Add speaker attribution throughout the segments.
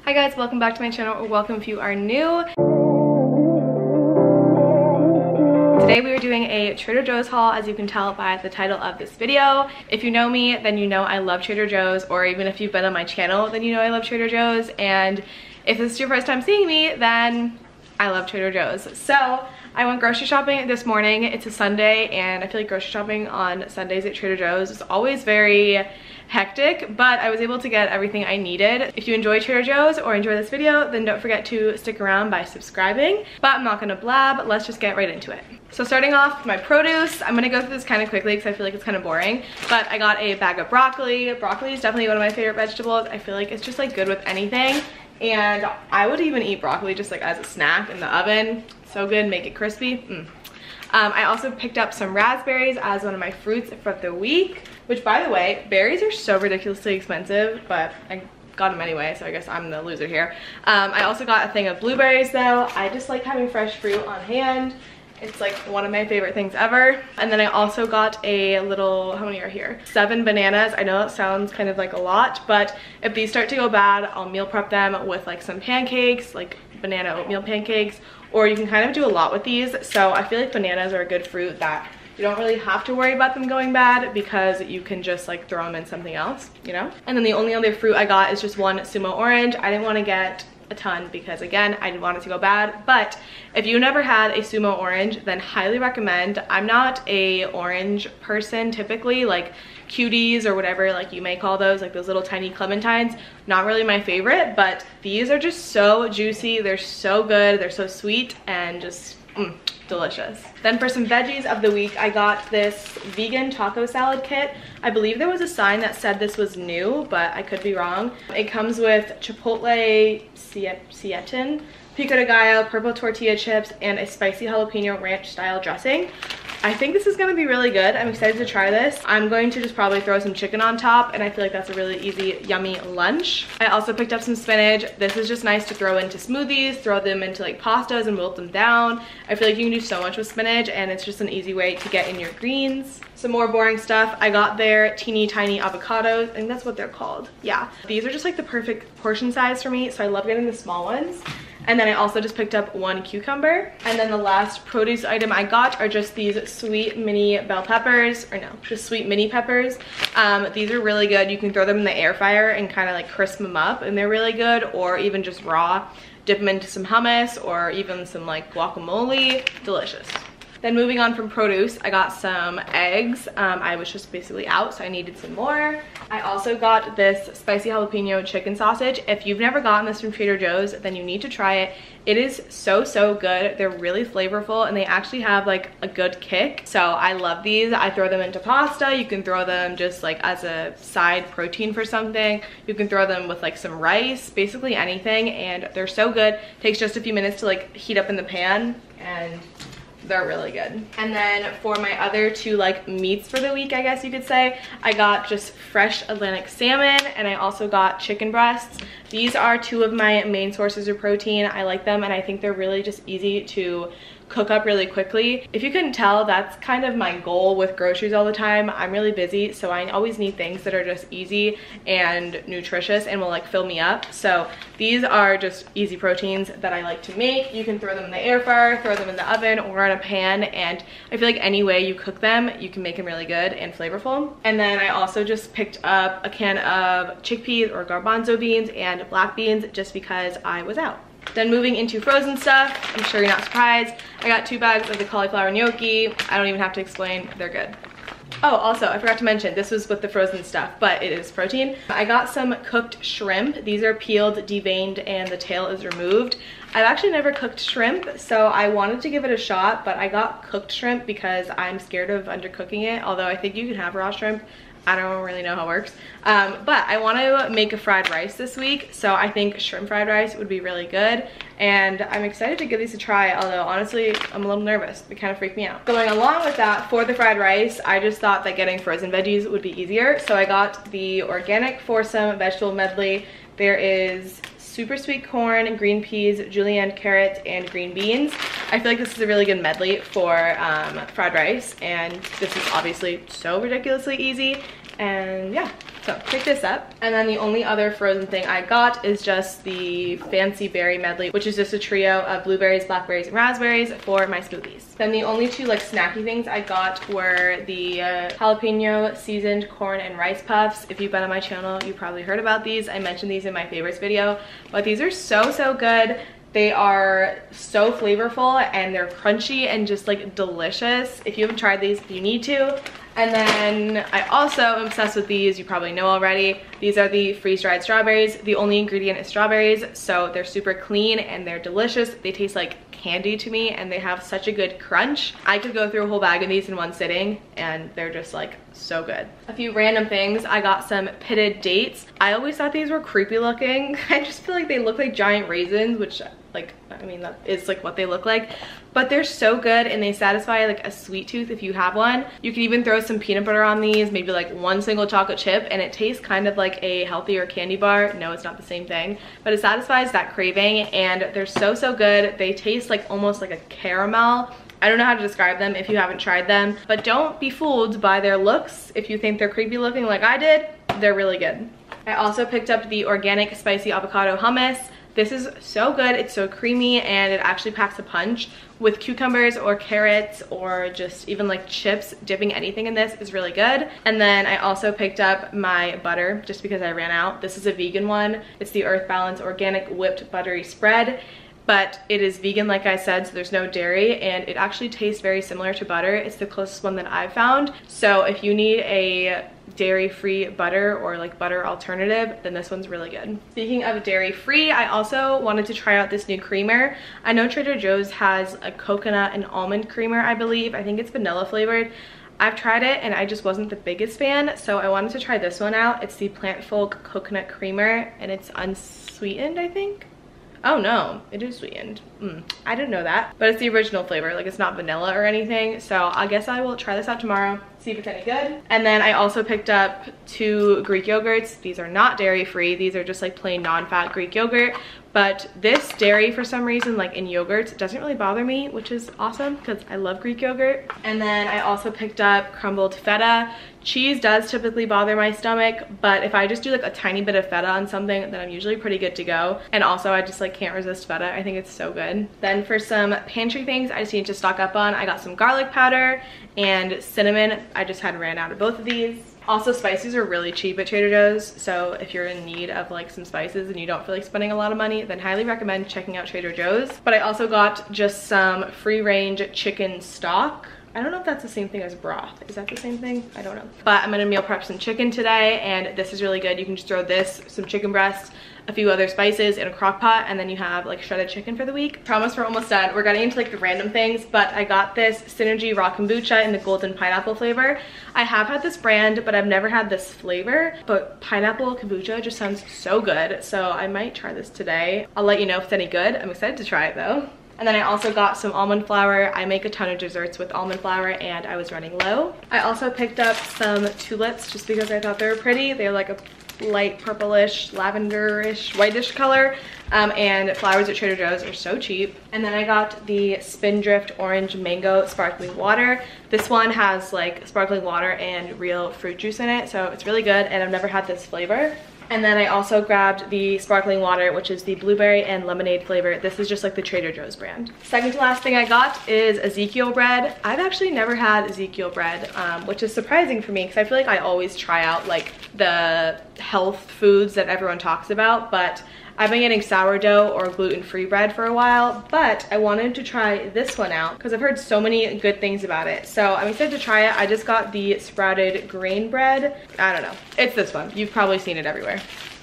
Speaker 1: Hi guys, welcome back to my channel, or welcome if you are new. Today we are doing a Trader Joe's haul, as you can tell by the title of this video. If you know me, then you know I love Trader Joe's, or even if you've been on my channel, then you know I love Trader Joe's. And if this is your first time seeing me, then I love Trader Joe's. So I went grocery shopping this morning. It's a Sunday, and I feel like grocery shopping on Sundays at Trader Joe's is always very hectic, but I was able to get everything I needed. If you enjoy Trader Joe's or enjoy this video, then don't forget to stick around by subscribing. But I'm not gonna blab, let's just get right into it. So starting off with my produce, I'm gonna go through this kind of quickly because I feel like it's kind of boring, but I got a bag of broccoli. Broccoli is definitely one of my favorite vegetables. I feel like it's just like good with anything, and I would even eat broccoli just like as a snack in the oven. So good, make it crispy. I also picked up some raspberries as one of my fruits for the week, which, by the way, berries are so ridiculously expensive, but I got them anyway, so I guess I'm the loser here. I also got a thing of blueberries though. I just like having fresh fruit on hand. It's like one of my favorite things ever. And then I also got a little, how many are here? 7 bananas. I know it sounds kind of like a lot, but if these start to go bad, I'll meal prep them with like some pancakes, like banana oatmeal pancakes, or you can kind of do a lot with these. So I feel like bananas are a good fruit that you don't really have to worry about them going bad because you can just like throw them in something else, you know? And then the only other fruit I got is just one Sumo orange. I didn't want to get a ton because, again, I didn't want it to go bad. But if you never had a Sumo orange, then highly recommend. I'm not a orange person typically, like cuties or whatever like you may call those, like those little tiny clementines, not really my favorite, but these are just so juicy. They're so good, they're so sweet, and just delicious. Then for some veggies of the week, I got this vegan taco salad kit. I believe there was a sign that said this was new, but I could be wrong. It comes with chipotle seitan, pico de gallo, purple tortilla chips, and a spicy jalapeno ranch style dressing. I think this is gonna be really good. I'm excited to try this. I'm going to just probably throw some chicken on top, and I feel like that's a really easy, yummy lunch. I also picked up some spinach. This is just nice to throw into smoothies, throw them into like pastas and wilt them down. I feel like you can do so much with spinach, and it's just an easy way to get in your greens. Some more boring stuff. I got their teeny tiny avocados. I think that's what they're called. Yeah, these are just like the perfect portion size for me, so I love getting the small ones. And then I also just picked up 1 cucumber. And then the last produce item I got are just these sweet mini bell peppers, or no, just sweet mini peppers. These are really good. You can throw them in the air fryer and kind of like crisp them up, and they're really good, or even just raw. Dip them into some hummus or even some like guacamole. Delicious. Then moving on from produce, I got some eggs. I was just basically out, so I needed some more. I also got this spicy jalapeno chicken sausage. If you've never gotten this from Trader Joe's, then you need to try it. It is so good. They're really flavorful, and they actually have like a good kick. So I love these. I throw them into pasta. You can throw them just like as a side protein for something. You can throw them with like some rice, basically anything, and they're so good. Takes just a few minutes to like heat up in the pan, and they're really good. And then for my other 2 like meats for the week, I guess you could say, I got just fresh Atlantic salmon, and I also got chicken breasts. These are 2 of my main sources of protein. I like them, and I think they're really just easy to cook up really quickly. If you couldn't tell, that's kind of my goal with groceries all the time. I'm really busy, so I always need things that are just easy and nutritious and will like fill me up. So these are just easy proteins that I like to make. You can throw them in the air fryer, throw them in the oven or in a pan, and I feel like any way you cook them, you can make them really good and flavorful. And then I also just picked up a can of chickpeas or garbanzo beans and black beans just because I was out. Then moving into frozen stuff, I'm sure you're not surprised, I got 2 bags of the cauliflower gnocchi. I don't even have to explain, they're good. Oh, also, I forgot to mention, this was with the frozen stuff, but it is protein. I got some cooked shrimp. These are peeled, deveined, and the tail is removed. I've actually never cooked shrimp, so I wanted to give it a shot, but I got cooked shrimp because I'm scared of undercooking it, although I think you can have raw shrimp. I don't really know how it works, but I want to make a fried rice this week, so I think shrimp fried rice would be really good, and I'm excited to give these a try, although honestly I'm a little nervous. They kind of freak me out. Going along with that, for the fried rice, I just thought that getting frozen veggies would be easier, so I got the organic Foursome vegetable medley. There is super sweet corn, green peas, julienne carrots, and green beans. I feel like this is a really good medley for fried rice, and this is obviously so ridiculously easy, and yeah, so So pick this up. And then the only other frozen thing I got is just the fancy berry medley, which is just a trio of blueberries, blackberries, and raspberries for my smoothies. Then the only two like snacky things I got were the jalapeno seasoned corn and rice puffs. If you've been on my channel, you probably heard about these. I mentioned these in my favorites video, but these are so good. They are so flavorful and they're crunchy and just like delicious. If you haven't tried these, you need to. And then I also am obsessed with these, you probably know already. These are the freeze-dried strawberries. The only ingredient is strawberries, so they're super clean and they're delicious. They taste like candy to me and they have such a good crunch. I could go through a whole bag of these in one sitting and they're just like so good. A few random things. I got some pitted dates. I always thought these were creepy looking. I just feel like they look like giant raisins, which like, I mean, that is like what they look like, but they're so good and they satisfy like a sweet tooth if you have one. You can even throw some peanut butter on these, maybe like one single chocolate chip, and it tastes kind of like a healthier candy bar. No, it's not the same thing, but it satisfies that craving and they're so good. They taste like almost like a caramel. I don't know how to describe them if you haven't tried them, but don't be fooled by their looks. If you think they're creepy looking like I did, they're really good. I also picked up the organic spicy avocado hummus. This is so good, it's so creamy, and it actually packs a punch. With cucumbers or carrots or just even like chips, dipping anything in this is really good. And then I also picked up my butter just because I ran out. This is a vegan one. It's the Earth Balance Organic Whipped Buttery Spread. But it is vegan, like I said, so there's no dairy, and it actually tastes very similar to butter. It's the closest one that I've found. So if you need a dairy-free butter or like butter alternative, then this one's really good. Speaking of dairy-free, I also wanted to try out this new creamer. I know Trader Joe's has a coconut and almond creamer, I believe. I think it's vanilla flavored. I've tried it and I just wasn't the biggest fan, so I wanted to try this one out. It's the Plant Folk Coconut Creamer, and it's unsweetened, I think. Oh no, it is sweetened. I didn't know that, but it's the original flavor. Like, it's not vanilla or anything. So I guess I will try this out tomorrow, see if it's any good. And then I also picked up 2 Greek yogurts. These are not dairy free. These are just like plain non-fat Greek yogurt. But this dairy, for some reason, like in yogurts, doesn't really bother me, which is awesome because I love Greek yogurt. And then I also picked up crumbled feta. Cheese does typically bother my stomach, but if I just do like a tiny bit of feta on something, then I'm usually pretty good to go. And also I just like can't resist feta. I think it's so good. Then for some pantry things I just need to stock up on, I got some garlic powder and cinnamon. I just had ran out of both of these. Also, spices are really cheap at Trader Joe's, so if you're in need of like some spices and you don't feel like spending a lot of money, then highly recommend checking out Trader Joe's. But I also got just some free-range chicken stock. I don't know if that's the same thing as broth. Is that the same thing? I don't know. But I'm gonna meal prep some chicken today, and this is really good. You can just throw this, some chicken breasts, a few other spices in a crock pot, and then you have like shredded chicken for the week. Promise we're almost done. We're getting into like the random things, but I got this Synergy Raw Kombucha in the golden pineapple flavor. I have had this brand, but I've never had this flavor, but pineapple kombucha just sounds so good. So I might try this today. I'll let you know if it's any good. I'm excited to try it though. And then I also got some almond flour. I make a ton of desserts with almond flour and I was running low. I also picked up some tulips just because I thought they were pretty. They're like a light purplish, lavenderish, whitish color. And flowers at Trader Joe's are so cheap. And then I got the Spindrift Orange Mango Sparkling Water. This one has like sparkling water and real fruit juice in it, so it's really good, and I've never had this flavor. And then I also grabbed the sparkling water, which is the blueberry and lemonade flavor. This is just like the Trader Joe's brand. Second to last thing I got is Ezekiel Bread. I've actually never had Ezekiel Bread, which is surprising for me because I feel like I always try out like the health foods that everyone talks about, but I've been getting sourdough or gluten-free bread for a while, but I wanted to try this one out because I've heard so many good things about it. So I'm excited to try it. I just got the sprouted grain bread. I don't know. It's this one. You've probably seen it everywhere.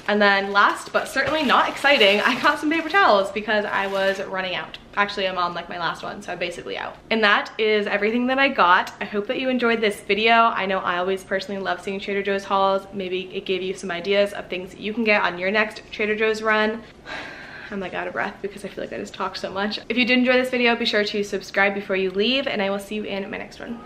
Speaker 1: And then last, but certainly not exciting, I got some paper towels because I was running out. Actually, I'm on like my last one, so I'm basically out. And that is everything that I got. I hope that you enjoyed this video. I know I always personally love seeing Trader Joe's hauls. Maybe it gave you some ideas of things that you can get on your next Trader Joe's run. I'm like out of breath because I feel like I just talked so much. If you did enjoy this video, be sure to subscribe before you leave, and I will see you in my next one.